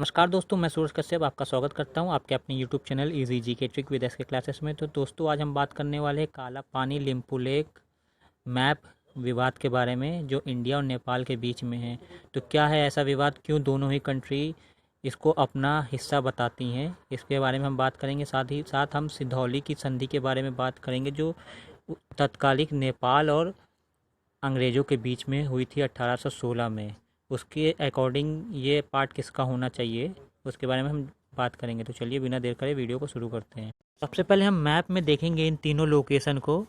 नमस्कार दोस्तों, मैं सूरज कश्यप आपका स्वागत करता हूं आपके अपने YouTube चैनल इजी जी के ट्रिक विद एस के क्लासेस में। तो दोस्तों, आज हम बात करने वाले हैं काला पानी लिम्पू लेक मैप विवाद के बारे में, जो इंडिया और नेपाल के बीच में है। तो क्या है ऐसा विवाद, क्यों दोनों ही कंट्री इसको अपना हिस्सा बताती हैं, इसके बारे में हम बात करेंगे। साथ ही साथ हम सिधौली की संधि के बारे में बात करेंगे, जो तत्कालिक नेपाल और अंग्रेज़ों के बीच में हुई थी 1816 में। उसके अकॉर्डिंग ये पार्ट किसका होना चाहिए, उसके बारे में हम बात करेंगे। तो चलिए बिना देर करे वीडियो को शुरू करते हैं। सबसे पहले हम मैप में देखेंगे इन तीनों लोकेशन को,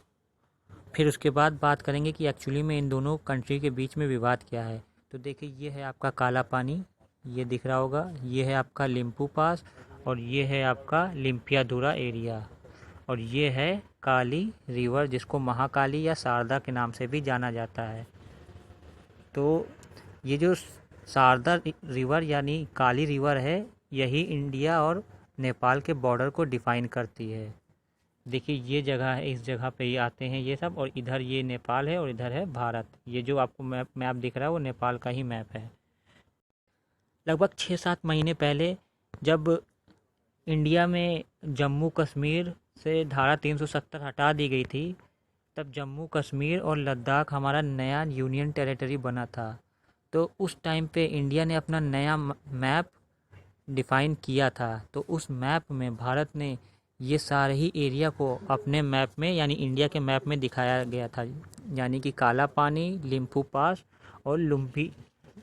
फिर उसके बाद बात करेंगे कि एक्चुअली में इन दोनों कंट्री के बीच में विवाद क्या है। तो देखिए, ये है आपका काला पानी, ये दिख रहा होगा, ये है आपका लिम्पू पास, और ये है आपका लिम्पियाधुरा एरिया, और ये है काली रिवर, जिसको महाकाली या शारदा के नाम से भी जाना जाता है। तो ये जो शारदा रिवर यानी काली रिवर है, यही इंडिया और नेपाल के बॉर्डर को डिफ़ाइन करती है। देखिए, ये जगह है, इस जगह पे ही आते हैं ये सब, और इधर ये नेपाल है और इधर है भारत। ये जो आपको मैप दिख रहा है वो नेपाल का ही मैप है। लगभग 6-7 महीने पहले जब इंडिया में जम्मू कश्मीर से धारा 370 हटा दी गई थी, तब जम्मू कश्मीर और लद्दाख हमारा नया यूनियन टेरिटरी बना था। तो उस टाइम पे इंडिया ने अपना नया मैप डिफ़ाइन किया था। तो उस मैप में भारत ने ये सारे ही एरिया को अपने मैप में यानी इंडिया के मैप में दिखाया गया था, यानी कि काला पानी, लिम्पू पास और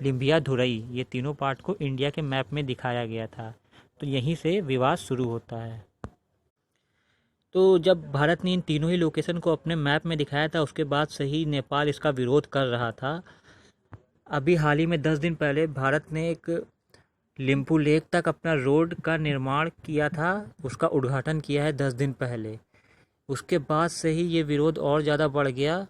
लिम्बियाधुरई, ये तीनों पार्ट को इंडिया के मैप में दिखाया गया था। तो यहीं से विवाद शुरू होता है। तो जब भारत ने इन तीनों ही लोकेशन को अपने मैप में दिखाया था, उसके बाद से ही नेपाल इसका विरोध कर रहा था। अभी हाल ही में 10 दिन पहले भारत ने एक लिम्पू लेक तक अपना रोड का निर्माण किया था, उसका उद्घाटन किया है 10 दिन पहले। उसके बाद से ही ये विरोध और ज़्यादा बढ़ गया,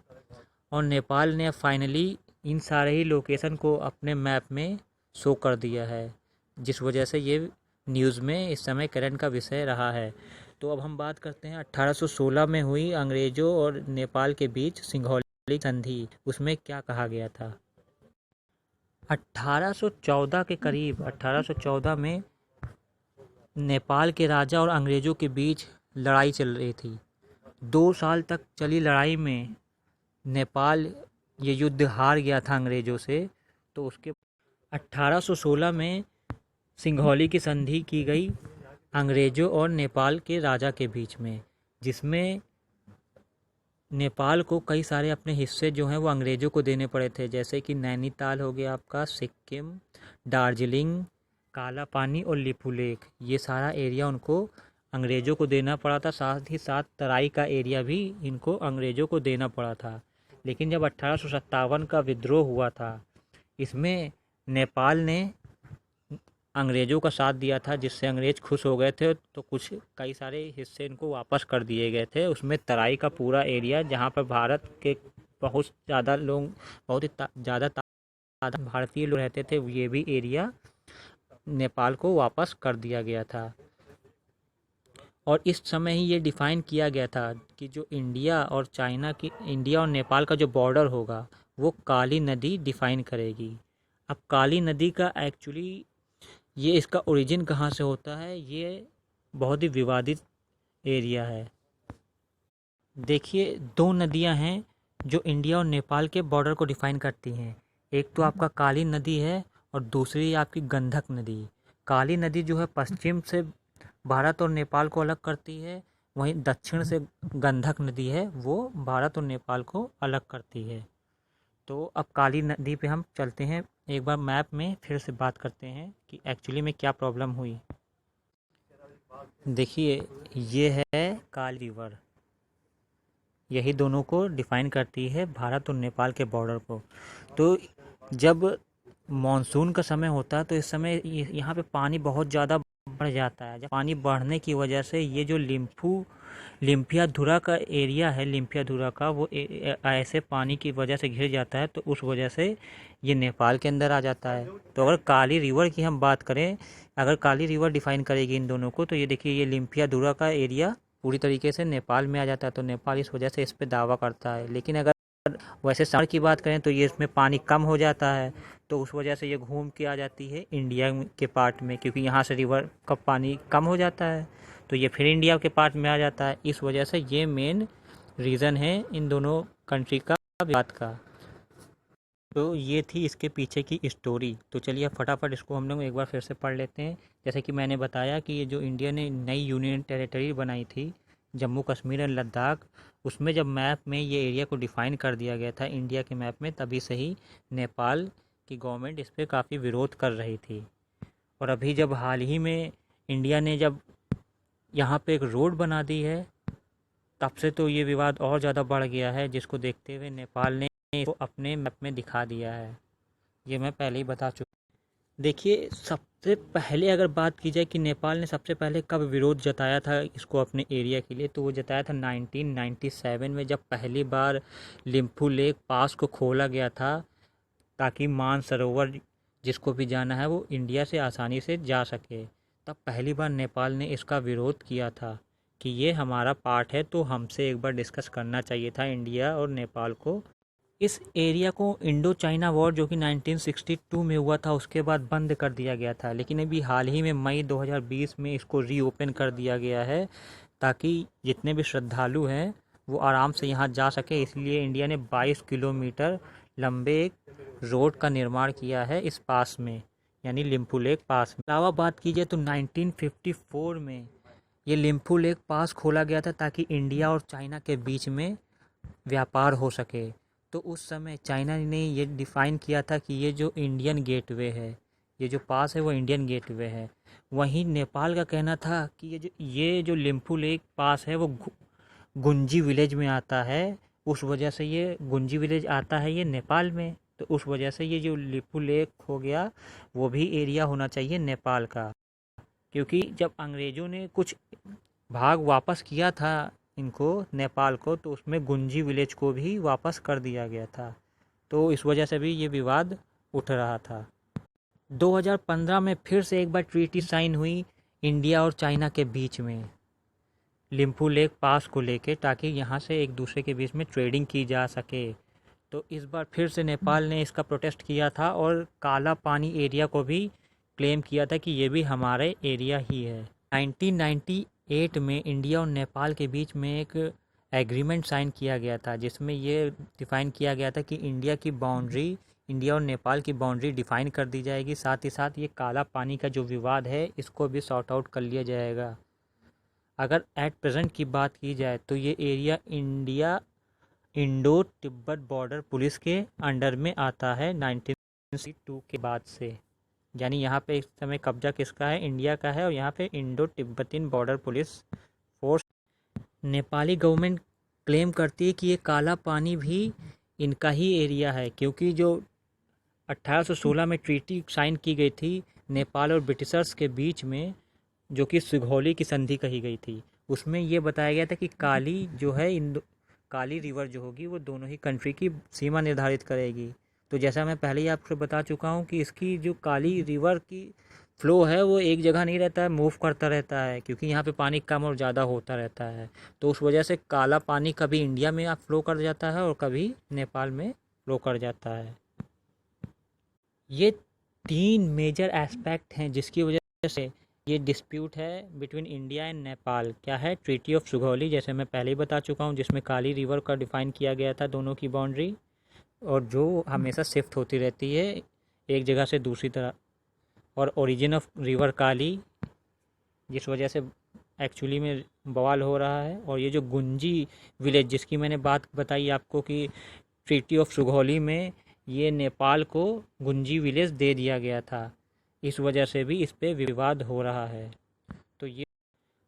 और नेपाल ने फाइनली इन सारे ही लोकेशन को अपने मैप में शो कर दिया है, जिस वजह से ये न्यूज़ में इस समय करंट का विषय रहा है। तो अब हम बात करते हैं 1816 में हुई अंग्रेज़ों और नेपाल के बीच सिंघौली संधि। उसमें क्या कहा गया था? 1814 के करीब 1814 में नेपाल के राजा और अंग्रेज़ों के बीच लड़ाई चल रही थी। 2 साल तक चली लड़ाई में नेपाल ये युद्ध हार गया था अंग्रेज़ों से। तो उसके 1816 में सिंघौली की संधि की गई अंग्रेज़ों और नेपाल के राजा के बीच में, जिसमें नेपाल को कई सारे अपने हिस्से जो हैं वो अंग्रेज़ों को देने पड़े थे, जैसे कि नैनीताल हो गया आपका, सिक्किम, दार्जिलिंग, काला पानी और लिपू लेक, ये सारा एरिया उनको अंग्रेज़ों को देना पड़ा था। साथ ही साथ तराई का एरिया भी इनको अंग्रेज़ों को देना पड़ा था। लेकिन जब 1857 का विद्रोह हुआ था, इसमें नेपाल ने अंग्रेज़ों का साथ दिया था, जिससे अंग्रेज़ खुश हो गए थे। तो कई सारे हिस्से इनको वापस कर दिए गए थे। उसमें तराई का पूरा एरिया, जहाँ पर भारत के बहुत ज़्यादा लोग, बहुत ही ज़्यादा भारतीय लोग रहते थे, ये भी एरिया नेपाल को वापस कर दिया गया था। और इस समय ही ये डिफ़ाइन किया गया था कि जो इंडिया और नेपाल का जो बॉर्डर होगा वो काली नदी डिफ़ाइन करेगी। अब काली नदी का एक्चुअली ये इसका ओरिजिन कहाँ से होता है, ये बहुत ही विवादित एरिया है। देखिए, 2 नदियाँ हैं जो इंडिया और नेपाल के बॉर्डर को डिफ़ाइन करती हैं। एक तो आपका काली नदी है और दूसरी आपकी गंधक नदी। काली नदी जो है पश्चिम से भारत और नेपाल को अलग करती है, वहीं दक्षिण से गंधक नदी है, वो भारत और नेपाल को अलग करती है। तो अब काली नदी पे हम चलते हैं, एक बार मैप में फिर से बात करते हैं कि एक्चुअली में क्या प्रॉब्लम हुई। देखिए, ये है काली रिवर, यही दोनों को डिफ़ाइन करती है भारत और नेपाल के बॉर्डर को। तो जब मानसून का समय होता है तो इस समय यहाँ पे पानी बहुत ज़्यादा बढ़ जाता है। जब पानी बढ़ने की वजह से ये जो लिम्पियाधुरा का एरिया है, लिम्पियाधुरा का वो ऐसे पानी की वजह से घिर जाता है, तो उस वजह से ये नेपाल के अंदर आ जाता है। तो अगर काली रिवर की हम बात करें, अगर काली रिवर डिफ़ाइन करेगी इन दोनों को, तो ये देखिए, ये लिम्पियाधुरा का एरिया पूरी तरीके से नेपाल में आ जाता है, तो नेपाल इस वजह से इस पे दावा करता है। लेकिन अगर वैसे समर की बात करें तो ये इसमें पानी कम हो जाता है, तो उस वजह से ये घूम के आ जाती है इंडिया के पार्ट में, क्योंकि यहाँ से रिवर का पानी कम हो जाता है, तो ये फिर इंडिया के पार्ट में आ जाता है। इस वजह से ये मेन रीज़न है इन दोनों कंट्री का विवाद का। तो ये थी इसके पीछे की स्टोरी। तो चलिए अब फटाफट इसको हम लोग एक बार फिर से पढ़ लेते हैं। जैसे कि मैंने बताया कि ये जो इंडिया ने नई यूनियन टेरिटरी बनाई थी, जम्मू कश्मीर और लद्दाख, उसमें जब मैप में ये एरिया को डिफ़ाइन कर दिया गया था इंडिया के मैप में, तभी से ही नेपाल की गवर्नमेंट इस पर काफ़ी विरोध कर रही थी। और अभी जब हाल ही में इंडिया ने जब यहाँ पे एक रोड बना दी है, तब से तो ये विवाद और ज़्यादा बढ़ गया है, जिसको देखते हुए नेपाल ने इसको अपने मैप में दिखा दिया है। ये मैं पहले ही बता चुका। देखिए, सबसे पहले अगर बात की जाए कि नेपाल ने सबसे पहले कब विरोध जताया था इसको अपने एरिया के लिए, तो वो जताया था 1997 में, जब पहली बार लिम्फू लेक पास को खोला गया था, ताकि मानसरोवर जिसको भी जाना है वो इंडिया से आसानी से जा सके। तब पहली बार नेपाल ने इसका विरोध किया था कि ये हमारा पार्ट है, तो हमसे एक बार डिस्कस करना चाहिए था इंडिया और नेपाल को। इस एरिया को इंडो चाइना वॉर जो कि 1962 में हुआ था, उसके बाद बंद कर दिया गया था, लेकिन अभी हाल ही में मई 2020 में इसको रीओपन कर दिया गया है, ताकि जितने भी श्रद्धालु हैं वो आराम से यहाँ जा सके। इसलिए इंडिया ने 22 किलोमीटर लंबे एक रोड का निर्माण किया है इस पास में, यानी लिम्फू लेक पास में। अलावा बात की जाए तो 1954 में ये लिम्फू लेक पास खोला गया था, ताकि इंडिया और चाइना के बीच में व्यापार हो सके। तो उस समय चाइना ने ये डिफ़ाइन किया था कि ये जो इंडियन गेटवे है, ये जो पास है वो इंडियन गेटवे है। वहीं नेपाल का कहना था कि ये जो लिम्फू लेक पास है वो गुंजी विलेज में आता है, उस वजह से ये गुंजी विलेज आता है ये नेपाल में, तो उस वजह से ये जो लिम्फू लेक हो गया वो भी एरिया होना चाहिए नेपाल का। क्योंकि जब अंग्रेज़ों ने कुछ भाग वापस किया था इनको, नेपाल को, तो उसमें गुंजी विलेज को भी वापस कर दिया गया था, तो इस वजह से भी ये विवाद उठ रहा था। 2015 में फिर से एक बार ट्रीटी साइन हुई इंडिया और चाइना के बीच में लिम्फू लेक पास को लेके, ताकि यहाँ से एक दूसरे के बीच में ट्रेडिंग की जा सके। तो इस बार फिर से नेपाल ने इसका प्रोटेस्ट किया था और काला पानी एरिया को भी क्लेम किया था कि ये भी हमारे एरिया ही है। 1998 में इंडिया और नेपाल के बीच में एक एग्रीमेंट साइन किया गया था, जिसमें ये डिफ़ाइन किया गया था कि इंडिया और नेपाल की बाउंड्री डिफ़ाइन कर दी जाएगी। साथ ही साथ ये काला पानी का जो विवाद है इसको भी सॉर्ट आउट कर लिया जाएगा। अगर एट प्रेजेंट की बात की जाए तो ये area Indo Tibet border police के अंडर में आता है 1962 के बाद से। यानी यहाँ पे इस समय कब्जा किसका है? इंडिया का है, और यहाँ पे Indo Tibetan border police force. Nepali government claim करती है कि ये काला पानी भी इनका ही एरिया है, क्योंकि जो 1816 में ट्रीटी साइन की गई थी नेपाल और ब्रिटिशर्स के बीच में, जो कि सुगौली की संधि कही गई थी, उसमें ये बताया गया था कि काली रिवर जो होगी वो दोनों ही कंट्री की सीमा निर्धारित करेगी। तो जैसा मैं पहले ही आपको बता चुका हूँ कि इसकी जो काली रिवर की फ़्लो है वो एक जगह नहीं रहता है, मूव करता रहता है, क्योंकि यहाँ पे पानी कम और ज़्यादा होता रहता है। तो उस वजह से काला पानी कभी इंडिया में फ़्लो कर जाता है और कभी नेपाल में फ़्लो कर जाता है। ये 3 मेजर एस्पेक्ट हैं जिसकी वजह से ये डिस्प्यूट है बिटवीन इंडिया एंड नेपाल। क्या है? ट्रीटी ऑफ सुगौली, जैसे मैं पहले ही बता चुका हूँ, जिसमें काली रिवर का डिफ़ाइन किया गया था दोनों की बाउंड्री, और जो हमेशा शिफ्ट होती रहती है एक जगह से दूसरी तरह। और ओरिजिन ऑफ रिवर काली, जिस वजह से एक्चुअली में बवाल हो रहा है। और ये जो गुंजी विलेज जिसकी मैंने बात बताई आपको कि ट्रीटी ऑफ सुगौली में ये नेपाल को गुंजी विलेज दे दिया गया था, इस वजह से भी इस पे विवाद हो रहा है।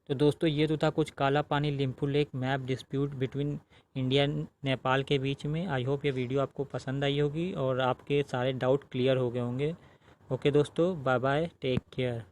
तो दोस्तों, ये तो था कुछ Kalapani Lipulekh map dispute between India and Nepal के बीच में। आई होप ये वीडियो आपको पसंद आई होगी और आपके सारे डाउट क्लियर हो गए होंगे। ओके दोस्तों, बाय बाय, टेक केयर।